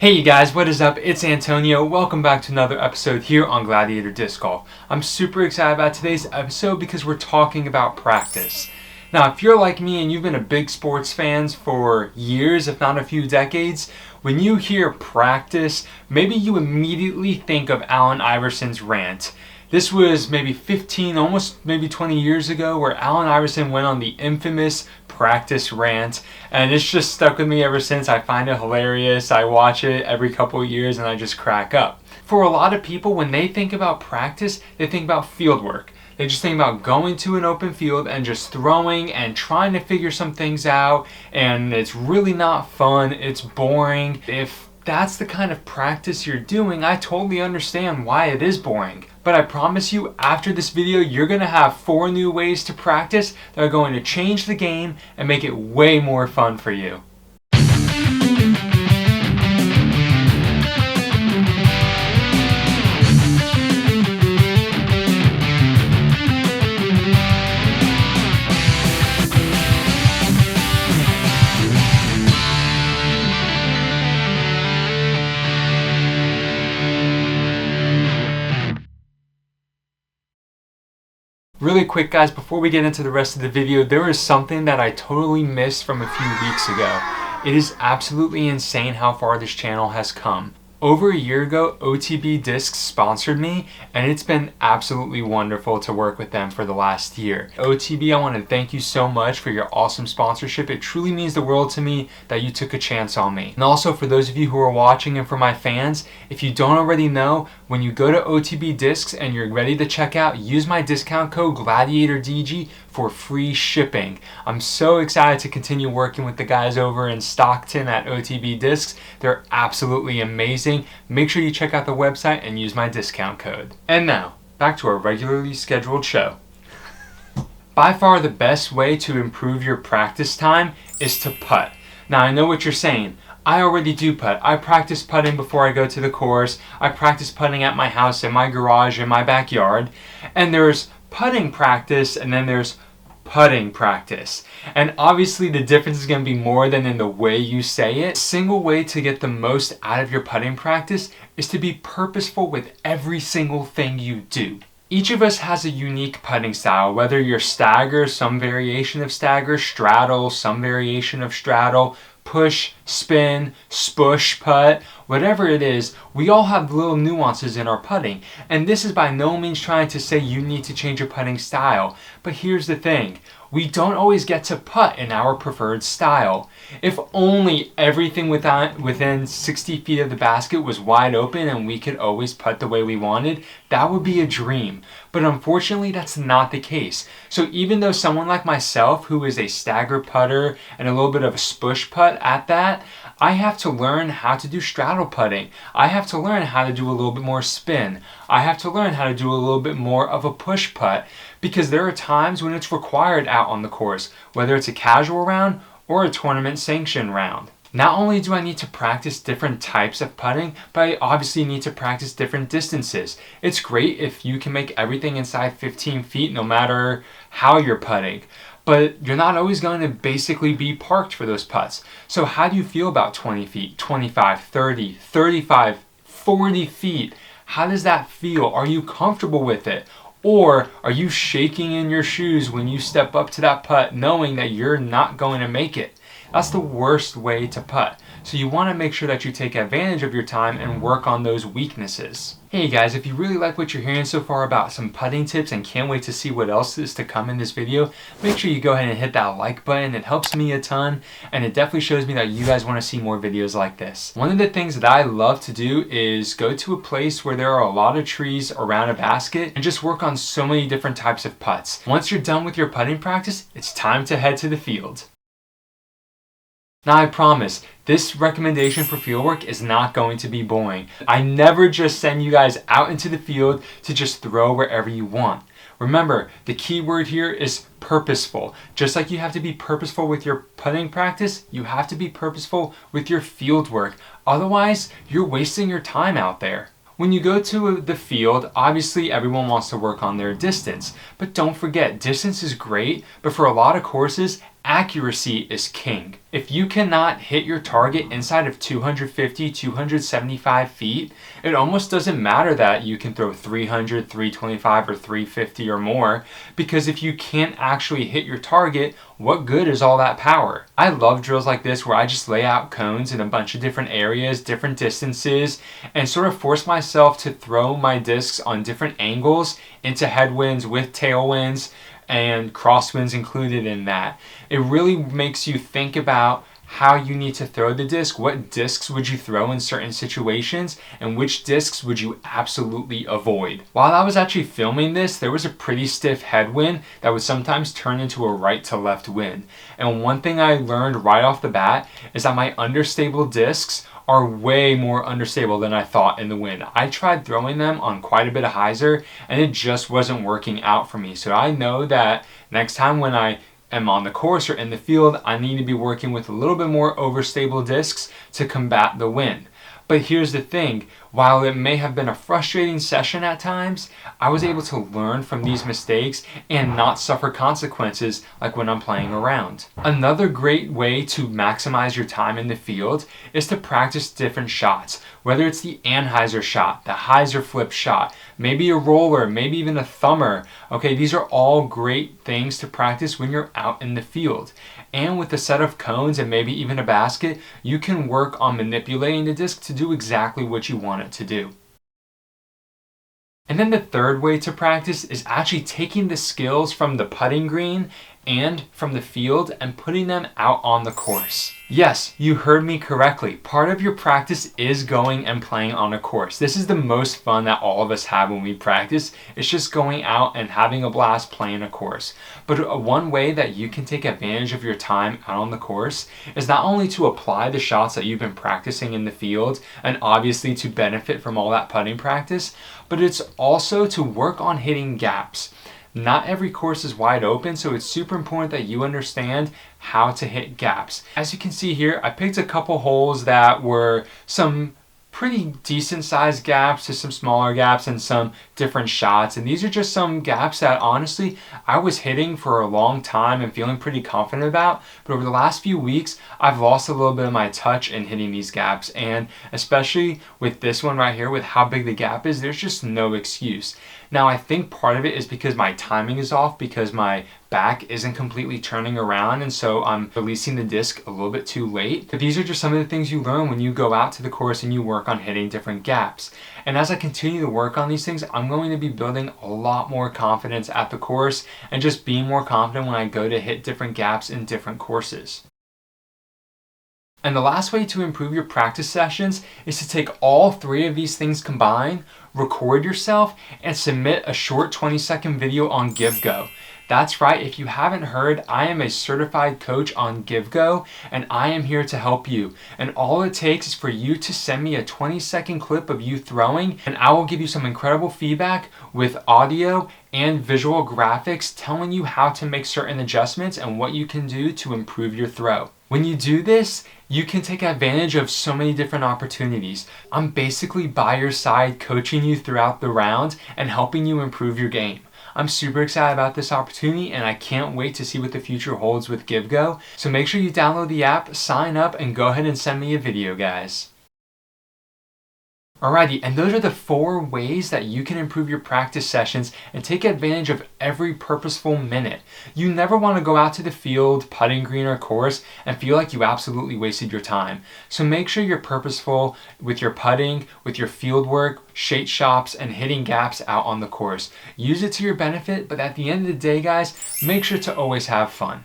Hey you guys, what is up? It's Antonio. Welcome back to another episode here on Gladiator Disc Golf. I'm super excited about today's episode because we're talking about practice. Now, if you're like me and you've been a big sports fan for years, if not a few decades, when you hear practice, maybe you immediately think of Allen Iverson's rant. This was maybe 15, almost maybe 20 years ago, where Allen Iverson went on the infamous practice rant, and it's just stuck with me ever since. I find it hilarious. I watch it every couple of years and I just crack up. For a lot of people, when they think about practice, they think about field work. They just think about going to an open field and just throwing and trying to figure some things out, and it's really not fun. It's boring. If that's the kind of practice you're doing, I totally understand why it is boring. But I promise you, after this video, you're going to have 4 new ways to practice that are going to change the game and make it way more fun for you. Really quick guys, before we get into the rest of the video, there is something that I totally missed from a few weeks ago. It is absolutely insane how far this channel has come. Over a year ago, OTB Discs sponsored me, and it's been absolutely wonderful to work with them for the last year. OTB, I want to thank you so much for your awesome sponsorship. It truly means the world to me that you took a chance on me. And also for those of you who are watching and for my fans, if you don't already know, when you go to OTB Discs and you're ready to check out, use my discount code GLADIATORDG for free shipping. I'm so excited to continue working with the guys over in Stockton at OTB Discs. They're absolutely amazing. Make sure you check out the website and use my discount code. And now, back to our regularly scheduled show. By far the best way to improve your practice time is to putt. Now I know what you're saying. I already do putt. I practice putting before I go to the course. I practice putting at my house, in my garage, in my backyard. And there's putting practice and then there's putting practice. And obviously the difference is going to be more than in the way you say it. A single way to get the most out of your putting practice is to be purposeful with every single thing you do. Each of us has a unique putting style, whether you're stagger, some variation of stagger, straddle, some variation of straddle, push, spin, spush putt, whatever it is, we all have little nuances in our putting. And this is by no means trying to say you need to change your putting style. But here's the thing. We don't always get to putt in our preferred style. If only everything within 60 feet of the basket was wide open and we could always putt the way we wanted, that would be a dream. But unfortunately, that's not the case. So even though someone like myself, who is a stagger putter and a little bit of a spush putt at that, I have to learn how to do straddle putting. I have to learn how to do a little bit more spin. I have to learn how to do a little bit more of a push putt, because there are times when it's required out on the course, whether it's a casual round or a tournament sanctioned round. Not only do I need to practice different types of putting, but I obviously need to practice different distances. It's great if you can make everything inside 15 feet no matter how you're putting. But you're not always going to basically be parked for those putts. So how do you feel about 20 feet, 25, 30, 35, 40 feet? How does that feel? Are you comfortable with it? Or are you shaking in your shoes when you step up to that putt knowing that you're not going to make it? That's the worst way to putt. So you want to make sure that you take advantage of your time and work on those weaknesses. Hey guys, if you really like what you're hearing so far about some putting tips and can't wait to see what else is to come in this video, make sure you go ahead and hit that like button. It helps me a ton, and it definitely shows me that you guys want to see more videos like this. One of the things that I love to do is go to a place where there are a lot of trees around a basket and just work on so many different types of putts. Once you're done with your putting practice, it's time to head to the field. Now I promise, this recommendation for fieldwork is not going to be boring. I never just send you guys out into the field to just throw wherever you want. Remember, the key word here is purposeful. Just like you have to be purposeful with your putting practice, you have to be purposeful with your fieldwork. Otherwise, you're wasting your time out there. When you go to the field, obviously everyone wants to work on their distance. But don't forget, distance is great, but for a lot of courses, accuracy is king. If you cannot hit your target inside of 250, 275 feet, it almost doesn't matter that you can throw 300, 325, or 350 or more, because if you can't actually hit your target, what good is all that power? I love drills like this where I just lay out cones in a bunch of different areas, different distances, and sort of force myself to throw my discs on different angles into headwinds with tailwinds, and crosswinds included in that. It really makes you think about how you need to throw the disc, what discs would you throw in certain situations, and which discs would you absolutely avoid. While I was actually filming this, there was a pretty stiff headwind that would sometimes turn into a right to left wind. And one thing I learned right off the bat is that my understable discs are way more unstable than I thought in the wind. I tried throwing them on quite a bit of hyzer and it just wasn't working out for me. So I know that next time when I am on the course or in the field, I need to be working with a little bit more overstable discs to combat the wind. But here's the thing, while it may have been a frustrating session at times, I was able to learn from these mistakes and not suffer consequences like when I'm playing around. Another great way to maximize your time in the field is to practice different shots, whether it's the anhyzer shot, the hyzer flip shot, maybe a roller, maybe even a thumber. Okay, these are all great things to practice when you're out in the field. And with a set of cones and maybe even a basket, you can work on manipulating the disc to do exactly what you want it to do. And then the third way to practice is actually taking the skills from the putting green and from the field and putting them out on the course. Yes, you heard me correctly. Part of your practice is going and playing on a course. This is the most fun that all of us have when we practice. It's just going out and having a blast playing a course. But one way that you can take advantage of your time out on the course is not only to apply the shots that you've been practicing in the field and obviously to benefit from all that putting practice, but it's also to work on hitting gaps. Not every course is wide open, so it's super important that you understand how to hit gaps. As you can see here, I picked a couple holes that were some pretty decent sized gaps to some smaller gaps and some different shots. And these are just some gaps that honestly I was hitting for a long time and feeling pretty confident about. But over the last few weeks, I've lost a little bit of my touch in hitting these gaps. And especially with this one right here, with how big the gap is, there's just no excuse. Now, I think part of it is because my timing is off, because my back isn't completely turning around, and so I'm releasing the disc a little bit too late. But these are just some of the things you learn when you go out to the course and you work on hitting different gaps. And as I continue to work on these things, I'm going to be building a lot more confidence at the course and just being more confident when I go to hit different gaps in different courses. And the last way to improve your practice sessions is to take all three of these things combined, record yourself, and submit a short 20-second video on GiveGo. That's right, if you haven't heard, I am a certified coach on GiveGo, and I am here to help you. And all it takes is for you to send me a 20-second clip of you throwing, and I will give you some incredible feedback with audio and visual graphics telling you how to make certain adjustments and what you can do to improve your throw. When you do this, you can take advantage of so many different opportunities. I'm basically by your side coaching you throughout the round and helping you improve your game. I'm super excited about this opportunity and I can't wait to see what the future holds with GiveGo. So make sure you download the app, sign up, and go ahead and send me a video, guys. Alrighty, and those are the 4 ways that you can improve your practice sessions and take advantage of every purposeful minute. You never want to go out to the field, putting green, or course and feel like you absolutely wasted your time. So make sure you're purposeful with your putting, with your field work, shade shops, and hitting gaps out on the course. Use it to your benefit, but at the end of the day, guys, make sure to always have fun.